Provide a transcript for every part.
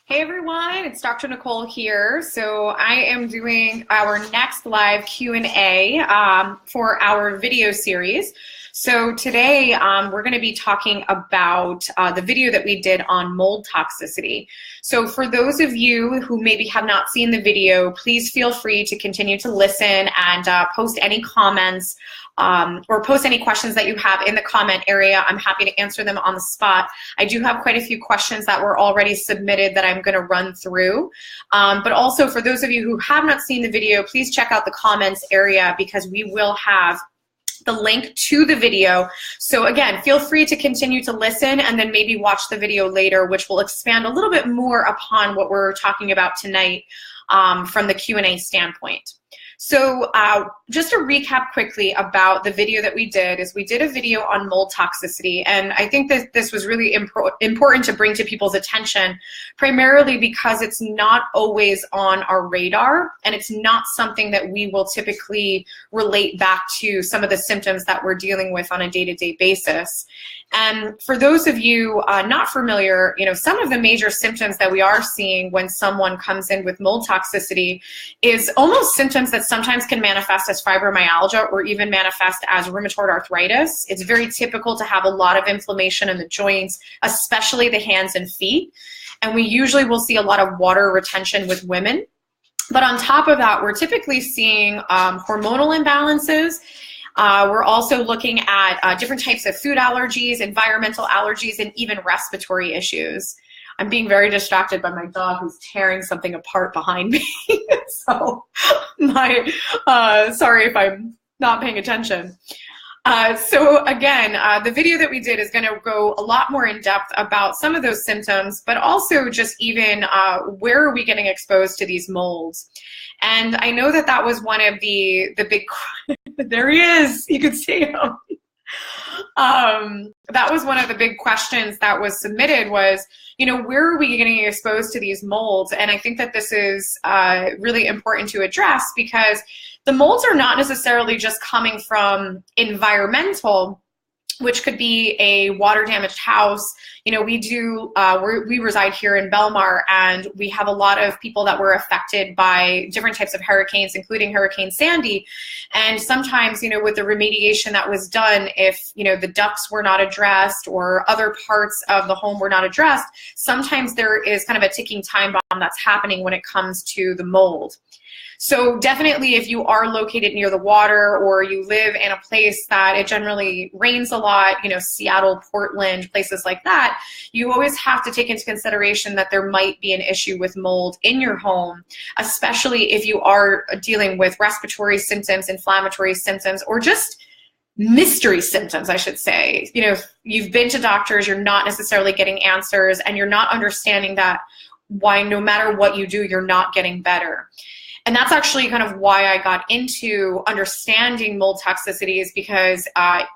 Hey everyone, it's Dr. Nicole here. So I am doing our next live Q&A for our video series. So today we're going to be talking about the video that we did on mold toxicity. So for those of you who maybe have not seen the video, please feel free to continue to listen and post any comments or post any questions that you have in the comment area. I'm happy to answer them on the spot. I do have quite a few questions that were already submitted that I'm going to run through. But also for those of you who have not seen the video, please check out the comments area because we will have the link to the video. So again, feel free to continue to listen and then maybe watch the video later, which will expand a little bit more upon what we're talking about tonight from the Q&A standpoint. So just to recap quickly about the video that we did is we did a video on mold toxicity, and I think that this was really important to bring to people's attention, primarily because it's not always on our radar and it's not something that we will typically relate back to some of the symptoms that we're dealing with on a day-to-day basis. And for those of you not familiar, some of the major symptoms that we are seeing when someone comes in with mold toxicity is almost symptoms that sometimes can manifest as fibromyalgia or even manifest as rheumatoid arthritis. It's very typical to have a lot of inflammation in the joints, especially the hands and feet. And we usually will see a lot of water retention with women. But on top of that, we're typically seeing hormonal imbalances. We're also looking at different types of food allergies, environmental allergies, and even respiratory issues. I'm being very distracted by my dog who's tearing something apart behind me. So sorry if I'm not paying attention. So again, the video that we did is going to go a lot more in depth about some of those symptoms, but also just even where are we getting exposed to these molds. And I know that that was one of the big, there he is, you can see him. That was one of the big questions that was submitted was, where are we getting exposed to these molds? And I think that this is really important to address because the molds are not necessarily just coming from which could be a water damaged house. We reside here in Belmar, and we have a lot of people that were affected by different types of hurricanes, including Hurricane Sandy. And sometimes, with the remediation that was done, if, the ducts were not addressed or other parts of the home were not addressed, sometimes there is kind of a ticking time bomb that's happening when it comes to the mold. So definitely if you are located near the water or you live in a place that it generally rains a lot, Seattle, Portland, places like that, you always have to take into consideration that there might be an issue with mold in your home, especially if you are dealing with respiratory symptoms, inflammatory symptoms, or just mystery symptoms, I should say. If you've been to doctors, you're not necessarily getting answers, and you're not understanding that why no matter what you do, you're not getting better. And that's actually kind of why I got into understanding mold toxicity, is because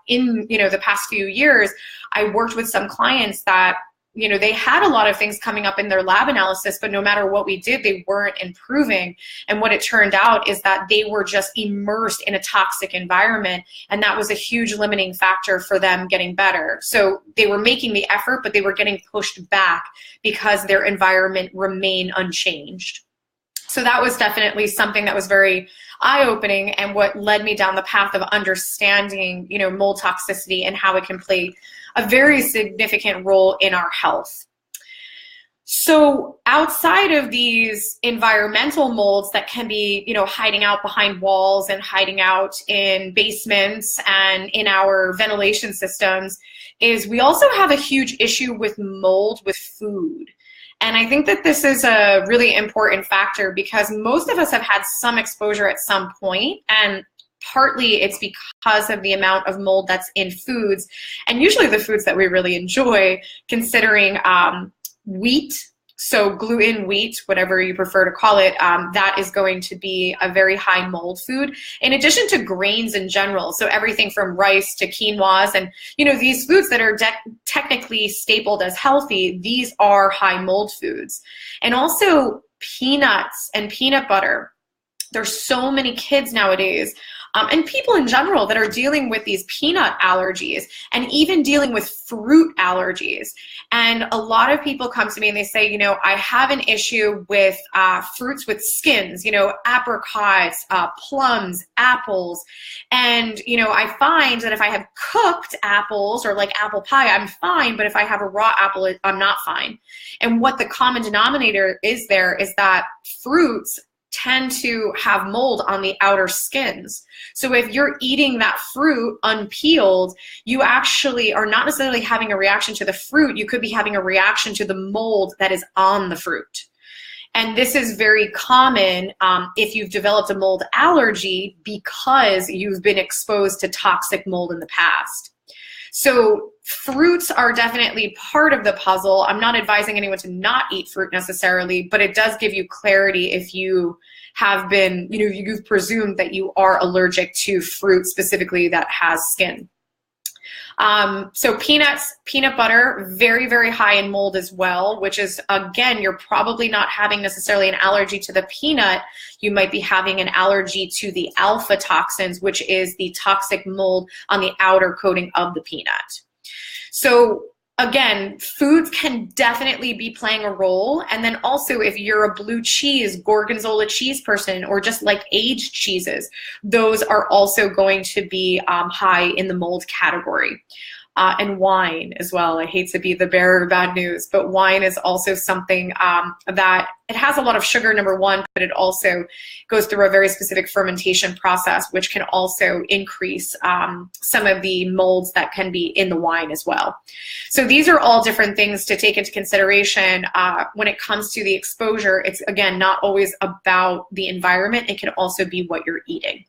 in the past few years, I worked with some clients that they had a lot of things coming up in their lab analysis, but no matter what we did, they weren't improving. And what it turned out is that they were just immersed in a toxic environment, and that was a huge limiting factor for them getting better. So they were making the effort, but they were getting pushed back because their environment remained unchanged. So that was definitely something that was very eye-opening, and what led me down the path of understanding, mold toxicity and how it can play a very significant role in our health. So outside of these environmental molds that can be, hiding out behind walls and hiding out in basements and in our ventilation systems, is we also have a huge issue with mold with food. And I think that this is a really important factor because most of us have had some exposure at some point, and partly it's because of the amount of mold that's in foods, and usually the foods that we really enjoy, considering wheat. So gluten, wheat, whatever you prefer to call it, that is going to be a very high mold food, in addition to grains in general. So everything from rice to quinoas, and these foods that are technically stapled as healthy, these are high mold foods. And also peanuts and peanut butter. There's so many kids nowadays and people in general that are dealing with these peanut allergies and even dealing with fruit allergies. And a lot of people come to me and they say, I have an issue with fruits with skins, apricots, plums, apples. And, I find that if I have cooked apples or like apple pie, I'm fine. But if I have a raw apple, I'm not fine. And what the common denominator is there is that fruits tend to have mold on the outer skins. So if you're eating that fruit unpeeled, you actually are not necessarily having a reaction to the fruit. You could be having a reaction to the mold that is on the fruit. And this is very common if you've developed a mold allergy because you've been exposed to toxic mold in the past. So fruits are definitely part of the puzzle. I'm not advising anyone to not eat fruit necessarily, but it does give you clarity if you have been, you've presumed that you are allergic to fruit specifically that has skin. So peanuts, peanut butter, very, very high in mold as well, which is, again, you're probably not having necessarily an allergy to the peanut. You might be having an allergy to the alpha toxins, which is the toxic mold on the outer coating of the peanut. So again, foods can definitely be playing a role. And then also if you're a blue cheese, gorgonzola cheese person, or just like aged cheeses, those are also going to be high in the mold category. And wine as well. I hate to be the bearer of bad news, but wine is also something that it has a lot of sugar, number one, but it also goes through a very specific fermentation process, which can also increase some of the molds that can be in the wine as well. So these are all different things to take into consideration when it comes to the exposure. It's, again, not always about the environment. It can also be what you're eating.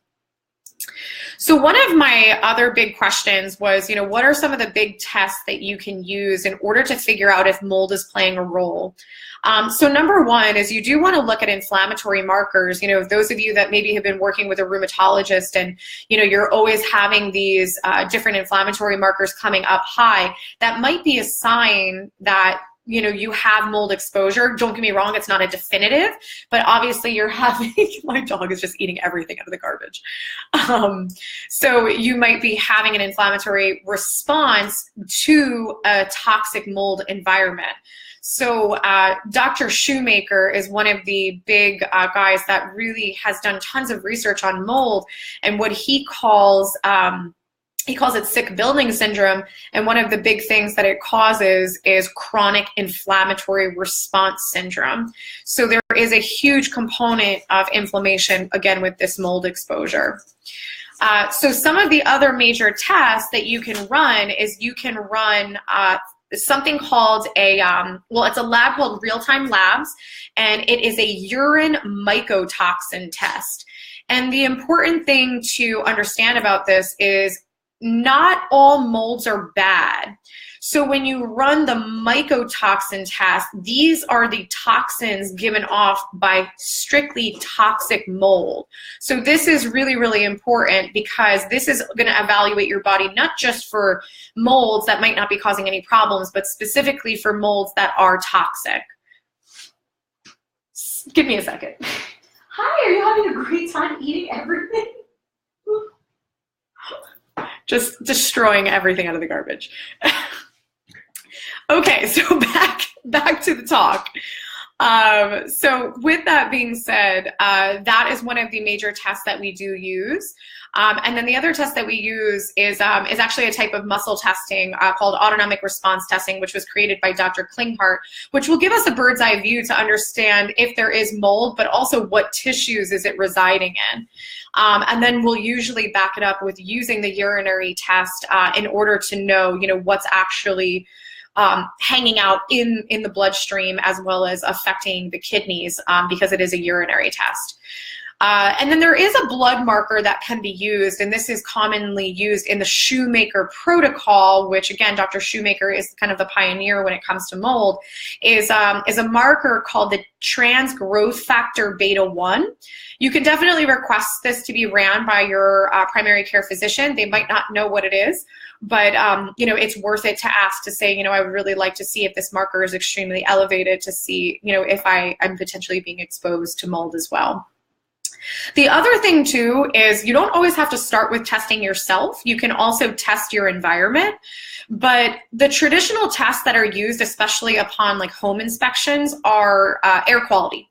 So one of my other big questions was, what are some of the big tests that you can use in order to figure out if mold is playing a role? So number one is you do want to look at inflammatory markers. Those of you that maybe have been working with a rheumatologist and, you're always having these different inflammatory markers coming up high, that might be a sign that you have mold exposure. Don't get me wrong, it's not a definitive, but obviously you're having, my dog is just eating everything out of the garbage. So you might be having an inflammatory response to a toxic mold environment. So Dr. Shoemaker is one of the big guys that really has done tons of research on mold and what he calls it sick building syndrome, and one of the big things that it causes is chronic inflammatory response syndrome. So there is a huge component of inflammation, again, with this mold exposure. So some of the other major tests that you can run is you can run something called it's a lab called Real-Time Labs, and it is a urine mycotoxin test. And the important thing to understand about this is not all molds are bad. So when you run the mycotoxin test, these are the toxins given off by strictly toxic mold. So this is really, really important because this is going to evaluate your body not just for molds that might not be causing any problems, but specifically for molds that are toxic. Give me a second. Hi, are you having a great time eating everything? Just destroying everything out of the garbage. Okay, so back to the talk. So with that being said, that is one of the major tests that we do use. And then the other test that we use is actually a type of muscle testing called autonomic response testing, which was created by Dr. Klinghardt, which will give us a bird's eye view to understand if there is mold, but also what tissues is it residing in. And then we'll usually back it up with using the urinary test in order to know, what's actually hanging out in the bloodstream as well as affecting the kidneys because it is a urinary test. And then there is a blood marker that can be used, and this is commonly used in the Shoemaker protocol, which again, Dr. Shoemaker is kind of the pioneer when it comes to mold, is a marker called the trans growth factor beta 1. You can definitely request this to be ran by your primary care physician. They might not know what it is, but it's worth it to ask to say, I would really like to see if this marker is extremely elevated to see, if I'm potentially being exposed to mold as well. The other thing too is you don't always have to start with testing yourself. You can also test your environment. But the traditional tests that are used, especially upon like home inspections, are air quality.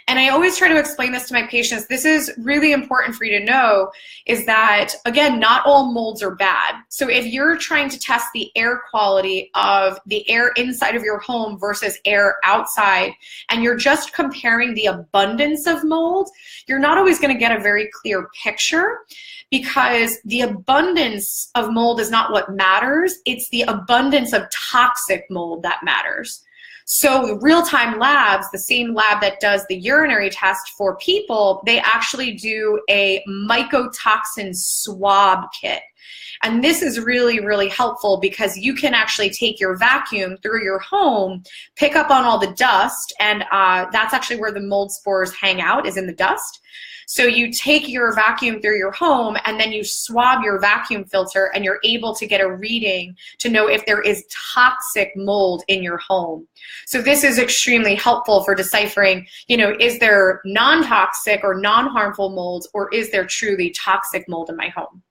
And I always try to explain this to my patients. This is really important for you to know, is that, again, not all molds are bad. So if you're trying to test the air quality of the air inside of your home versus air outside, and you're just comparing the abundance of mold, you're not always going to get a very clear picture, because the abundance of mold is not what matters. It's the abundance of toxic mold that matters. So real-time labs, the same lab that does the urinary test for people, they actually do a mycotoxin swab kit. And this is really, really helpful because you can actually take your vacuum through your home, pick up on all the dust, and that's actually where the mold spores hang out, is in the dust. So you take your vacuum through your home and then you swab your vacuum filter, and you're able to get a reading to know if there is toxic mold in your home. So this is extremely helpful for deciphering, you know, is there non-toxic or non-harmful molds, or is there truly toxic mold in my home?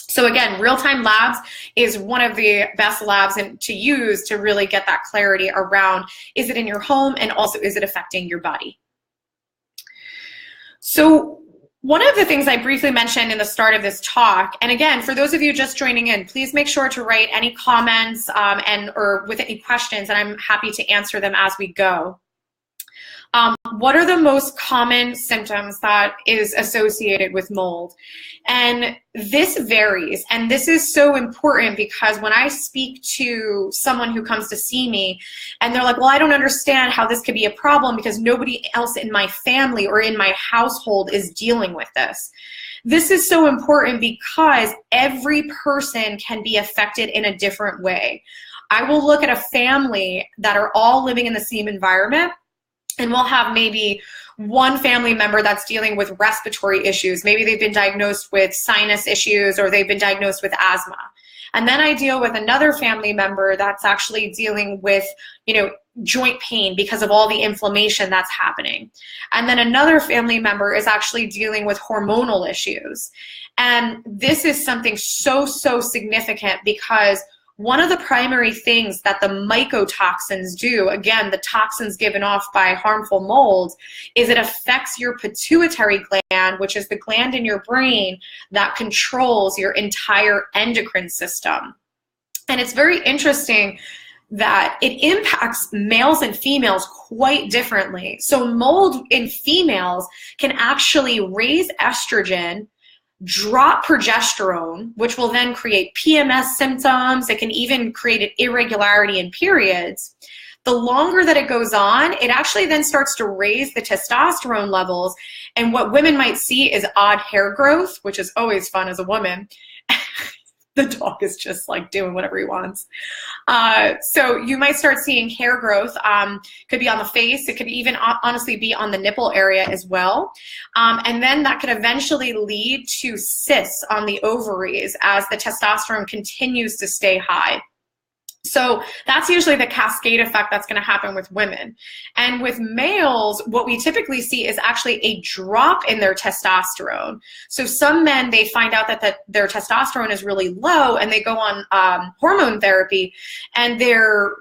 So again, real-time labs is one of the best labs to use to really get that clarity around, is it in your home, and also is it affecting your body? So one of the things I briefly mentioned in the start of this talk, and again, for those of you just joining in, please make sure to write any comments or with any questions, and I'm happy to answer them as we go. What are the most common symptoms that is associated with mold? And this varies, and this is so important because when I speak to someone who comes to see me and they're like, well, I don't understand how this could be a problem because nobody else in my family or in my household is dealing with this. This is so important because every person can be affected in a different way. I will look at a family that are all living in the same environment, and we'll have maybe one family member that's dealing with respiratory issues. Maybe they've been diagnosed with sinus issues, or they've been diagnosed with asthma. And then I deal with another family member that's actually dealing with, you know, joint pain because of all the inflammation that's happening. And then another family member is actually dealing with hormonal issues. And this is something so, so significant because one of the primary things that the mycotoxins do, again, the toxins given off by harmful molds, is it affects your pituitary gland, which is the gland in your brain that controls your entire endocrine system. And it's very interesting that it impacts males and females quite differently. So mold in females can actually raise estrogen, drop progesterone, which will then create PMS symptoms. It can even create an irregularity in periods. The longer that it goes on, it actually then starts to raise the testosterone levels. And what women might see is odd hair growth, which is always fun as a woman. The dog is just like doing whatever he wants. So you might start seeing hair growth. Could be on the face. It could even honestly be on the nipple area as well. And then that could eventually lead to cysts on the ovaries as the testosterone continues to stay high. So that's usually the cascade effect that's going to happen with women. And with males, what we typically see is actually a drop in their testosterone. So some men, they find out that their testosterone is really low and they go on hormone therapy, and their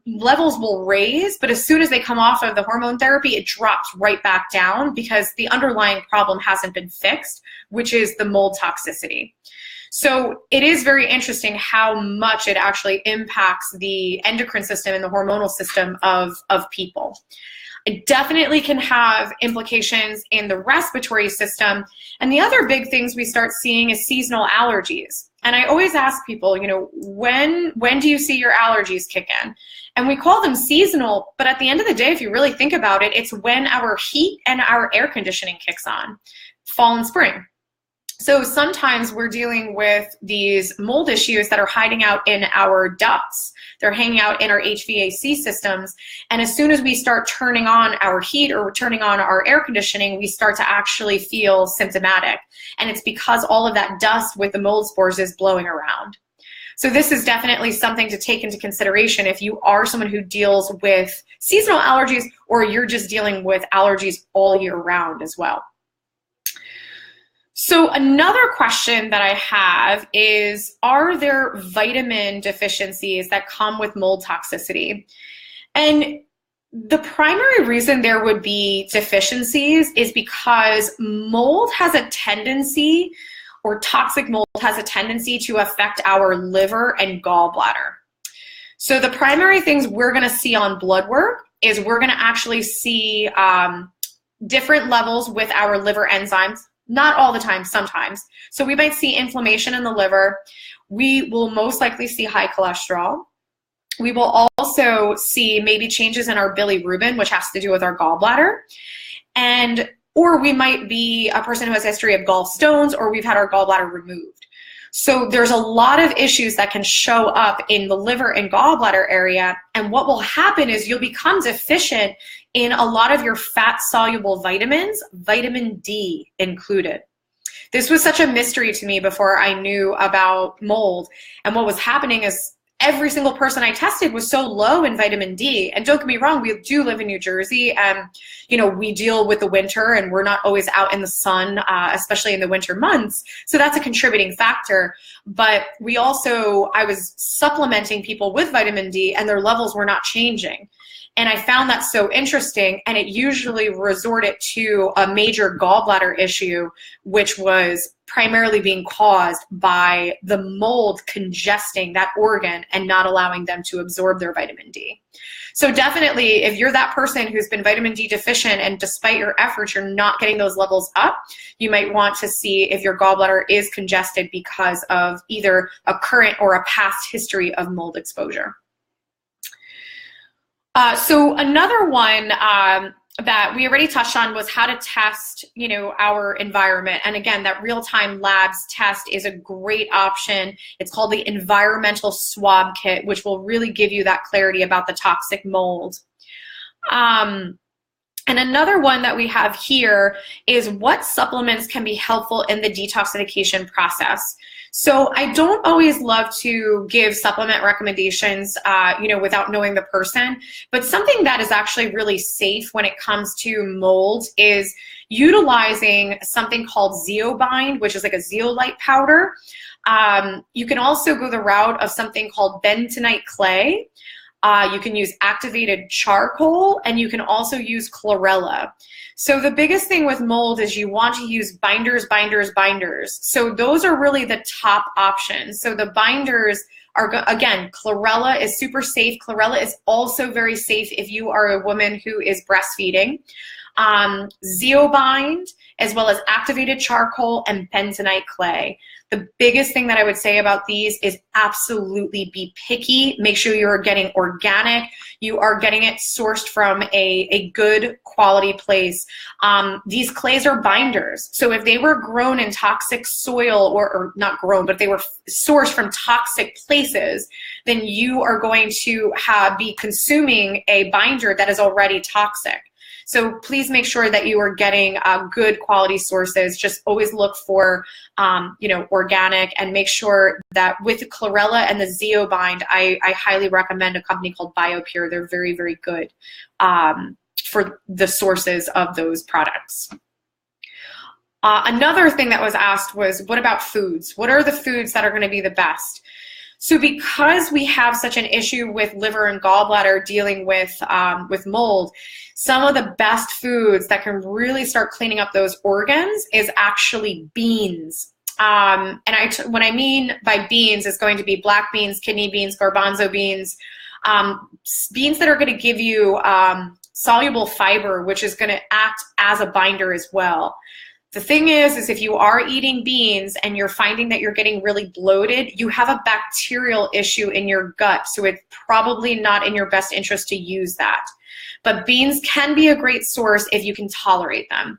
levels will raise, but as soon as they come off of the hormone therapy, it drops right back down because the underlying problem hasn't been fixed, which is the mold toxicity. So it is very interesting how much it actually impacts the endocrine system and the hormonal system of people. It definitely can have implications in the respiratory system. And the other big things we start seeing is seasonal allergies. And I always ask people, you know, when do you see your allergies kick in? And we call them seasonal, but at the end of the day, if you really think about it, it's when our heat and our air conditioning kicks on, fall and spring. So sometimes we're dealing with these mold issues that are hiding out in our ducts. They're hanging out in our HVAC systems. And as soon as we start turning on our heat or turning on our air conditioning, we start to actually feel symptomatic. And it's because all of that dust with the mold spores is blowing around. So this is definitely something to take into consideration if you are someone who deals with seasonal allergies, or you're just dealing with allergies all year round as well. So another question that I have is, are there vitamin deficiencies that come with mold toxicity? And the primary reason there would be deficiencies is because mold has a tendency, or toxic mold has a tendency to affect our liver and gallbladder. So the primary things we're going to see on blood work is we're going to actually see different levels with our liver enzymes. Not all the time, sometimes. So we might see inflammation in the liver. We will most likely see high cholesterol. We will also see maybe changes in our bilirubin, which has to do with our gallbladder. Or we might be a person who has a history of gallstones, or we've had our gallbladder removed. So there's a lot of issues that can show up in the liver and gallbladder area. And what will happen is you'll become deficient in a lot of your fat-soluble vitamins, vitamin D included. This was such a mystery to me before I knew about mold. And what was happening is every single person I tested was so low in vitamin D. And don't get me wrong, we do live in New Jersey, and we deal with the winter, and we're not always out in the sun, especially in the winter months. So that's a contributing factor. But I was supplementing people with vitamin D, and their levels were not changing. And I found that so interesting, and it usually resorted to a major gallbladder issue, which was primarily being caused by the mold congesting that organ and not allowing them to absorb their vitamin D. So definitely, if you're that person who's been vitamin D deficient and despite your efforts, you're not getting those levels up, you might want to see if your gallbladder is congested because of either a current or a past history of mold exposure. So another one that we already touched on was how to test, our environment. And again, that real-time labs test is a great option. It's called the environmental swab kit, which will really give you that clarity about the toxic mold. And another one that we have here is what supplements can be helpful in the detoxification process. So I don't always love to give supplement recommendations, without knowing the person, but something that is actually really safe when it comes to mold is utilizing something called Zeobind, which is like a zeolite powder. You can also go the route of something called bentonite clay. You can use activated charcoal, and you can also use chlorella. So the biggest thing with mold is you want to use binders, binders, binders. So those are really the top options. So the binders are, again, chlorella is super safe. Chlorella is also very safe if you are a woman who is breastfeeding. Zeobind, as well as activated charcoal and bentonite clay. The biggest thing that I would say about these is absolutely be picky. Make sure you are getting organic. You are getting it sourced from a good quality place. These clays are binders. So if they were grown in toxic soil, or not grown, but they were sourced from toxic places, then you are going to be consuming a binder that is already toxic. So please make sure that you are getting good quality sources. Just always look for, organic, and make sure that with chlorella and the Zeobind, I highly recommend a company called BioPure. They're very, very good for the sources of those products. Another thing that was asked was, what about foods? What are the foods that are going to be the best? So because we have such an issue with liver and gallbladder dealing with mold, some of the best foods that can really start cleaning up those organs is actually beans. What I mean by beans is going to be black beans, kidney beans, garbanzo beans, beans that are going to give you soluble fiber, which is going to act as a binder as well. The thing is if you are eating beans and you're finding that you're getting really bloated, you have a bacterial issue in your gut, so it's probably not in your best interest to use that. But beans can be a great source if you can tolerate them.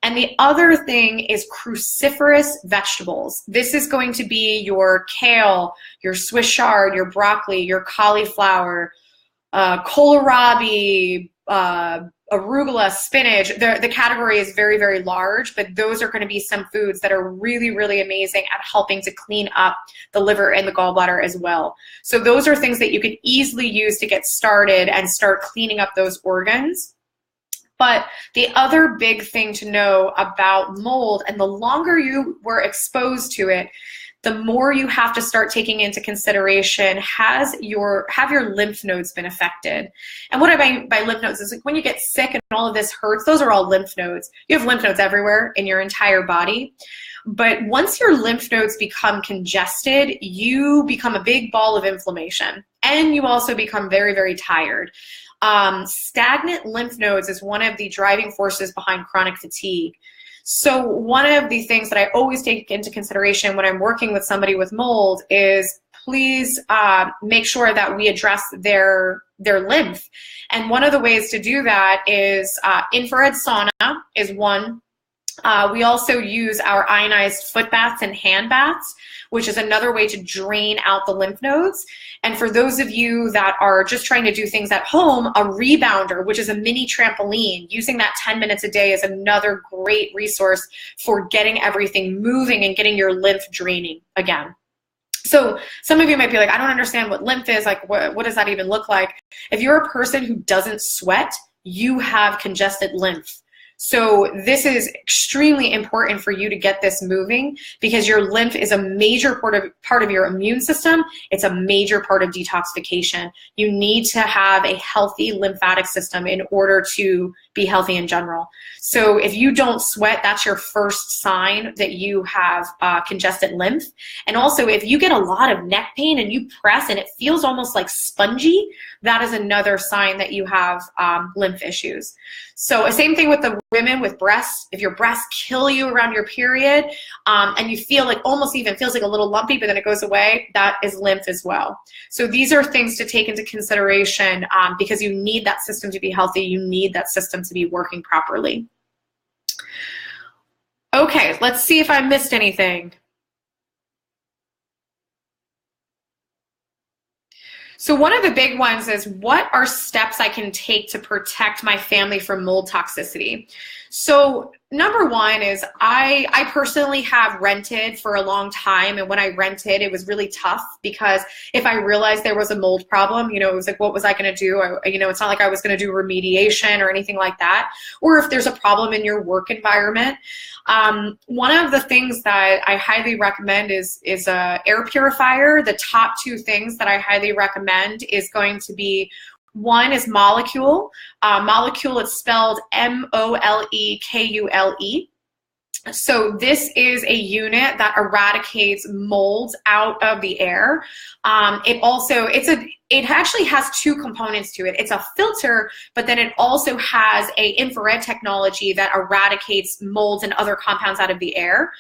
And the other thing is cruciferous vegetables. This is going to be your kale, your Swiss chard, your broccoli, your cauliflower, kohlrabi, arugula, spinach. The category is very, very large, but those are going to be some foods that are really, really amazing at helping to clean up the liver and the gallbladder as well. So those are things that you can easily use to get started and start cleaning up those organs. But the other big thing to know about mold, and the longer you were exposed to it, the more you have to start taking into consideration, have your lymph nodes been affected? And what I mean by lymph nodes is like when you get sick and all of this hurts, those are all lymph nodes. You have lymph nodes everywhere in your entire body. But once your lymph nodes become congested, you become a big ball of inflammation, and you also become very, very tired. Stagnant lymph nodes is one of the driving forces behind chronic fatigue. So one of the things that I always take into consideration when I'm working with somebody with mold is please make sure that we address their lymph. And one of the ways to do that is infrared sauna is one. We also use our ionized foot baths and hand baths, which is another way to drain out the lymph nodes. And for those of you that are just trying to do things at home, a rebounder, which is a mini trampoline, using that 10 minutes a day is another great resource for getting everything moving and getting your lymph draining again. So some of you might be like, I don't understand what lymph is. Like, what does that even look like? If you're a person who doesn't sweat, you have congested lymph. So this is extremely important for you to get this moving, because your lymph is a major part of your immune system. It's a major part of detoxification. You need to have a healthy lymphatic system in order to be healthy in general. So if you don't sweat, that's your first sign that you have congested lymph. And also if you get a lot of neck pain and you press and it feels almost like spongy, that is another sign that you have lymph issues. So same thing with the women with breasts. If your breasts kill you around your period and you feel like almost even feels like a little lumpy, but then it goes away, that is lymph as well. So these are things to take into consideration because you need that system to be healthy. You need that system to be working properly. Okay, let's see if I missed anything. So one of the big ones is, what are steps I can take to protect my family from mold toxicity? So number one is I personally have rented for a long time. And when I rented, it was really tough because if I realized there was a mold problem, it was like, what was I going to do? It's not like I was going to do remediation or anything like that. Or if there's a problem in your work environment. One of the things that I highly recommend is a air purifier. The top two things that I highly recommend is going to be, one is Molecule. Molecule, it's spelled Molekule. So this is a unit that eradicates molds out of the air. It actually has two components to it. It's a filter, but then it also has a infrared technology that eradicates molds and other compounds out of the air.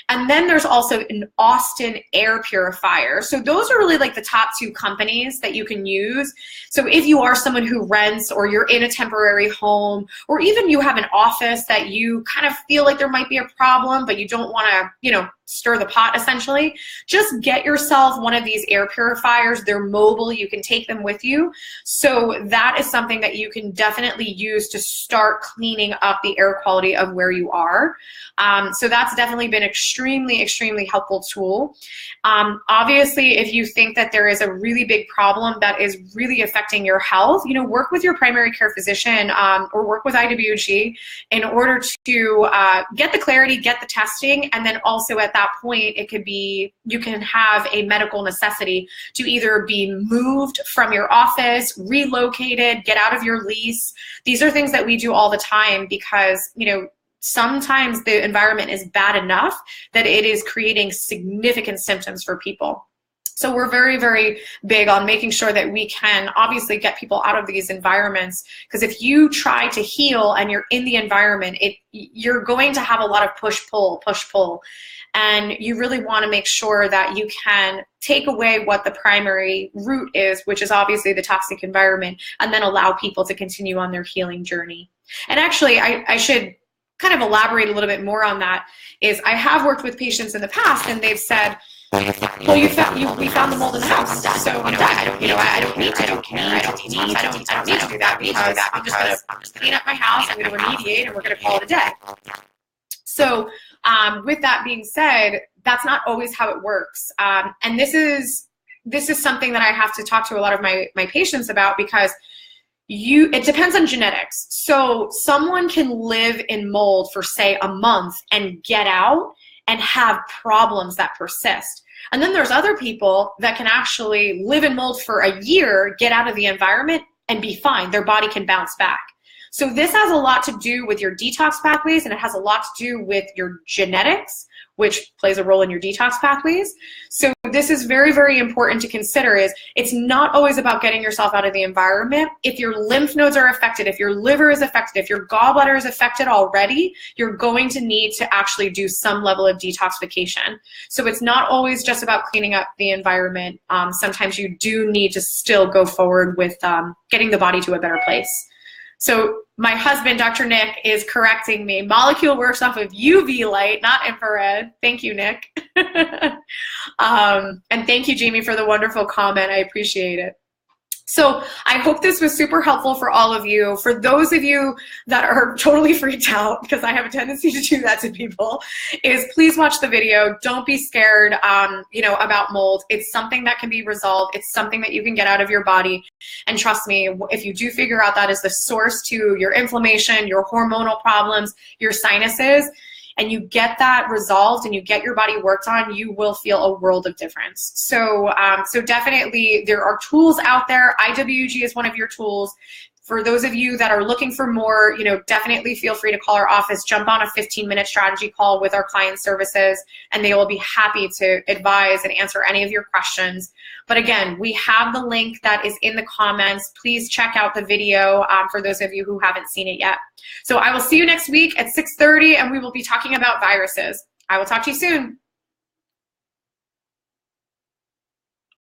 And then there's also an Austin air purifier. So those are really like the top two companies that you can use. So if you are someone who rents, or you're in a temporary home, or even you have an office that you kind of feel like there might be a problem, but you don't want to, stir the pot essentially, just get yourself one of these air purifiers. They're mobile, you can take them with you. So that is something that you can definitely use to start cleaning up the air quality of where you are. So that's definitely been extremely, extremely helpful tool. Obviously, if you think that there is a really big problem that is really affecting your health, work with your primary care physician or work with IWG in order to get the clarity, get the testing, and then also at that point, it could be, you can have a medical necessity to either be moved from your office, relocated, get out of your lease. These are things that we do all the time because, sometimes the environment is bad enough that it is creating significant symptoms for people. So we're very, very big on making sure that we can obviously get people out of these environments, because if you try to heal and you're in the environment, you're going to have a lot of push-pull. And you really want to make sure that you can take away what the primary root is, which is obviously the toxic environment, and then allow people to continue on their healing journey. And actually, I should kind of elaborate a little bit more on that. Is I have worked with patients in the past, and they've said, well, we found the mold in the house, so I'm done. I don't need to do that because I'm just going to clean up my house, I'm going to remediate, and we're going to call it a day. So with that being said, that's not always how it works. And this is something that I have to talk to a lot of my patients about, because it depends on genetics. So someone can live in mold for, say, a month and get out and have problems that persist. And then there's other people that can actually live in mold for a year, get out of the environment, and be fine. Their body can bounce back. So this has a lot to do with your detox pathways, and it has a lot to do with your genetics, which plays a role in your detox pathways. So this is very, very important to consider. Is it's not always about getting yourself out of the environment. If your lymph nodes are affected, if your liver is affected, if your gallbladder is affected already, you're going to need to actually do some level of detoxification. So it's not always just about cleaning up the environment. Sometimes you do need to still go forward with getting the body to a better place. So my husband, Dr. Nick, is correcting me. Molecule works off of UV light, not infrared. Thank you, Nick. And thank you, Jamie, for the wonderful comment. I appreciate it. So I hope this was super helpful for all of you. For those of you that are totally freaked out, because I have a tendency to do that to people, is please watch the video. Don't be scared, about mold. It's something that can be resolved. It's something that you can get out of your body. And trust me, if you do figure out that is the source to your inflammation, your hormonal problems, your sinuses, and you get that resolved and you get your body worked on, you will feel a world of difference. So, so definitely there are tools out there. IWG is one of your tools. For those of you that are looking for more, definitely feel free to call our office, jump on a 15-minute strategy call with our client services, and they will be happy to advise and answer any of your questions. But again, we have the link that is in the comments. Please check out the video for those of you who haven't seen it yet. So I will see you next week at 6:30, and we will be talking about viruses. I will talk to you soon.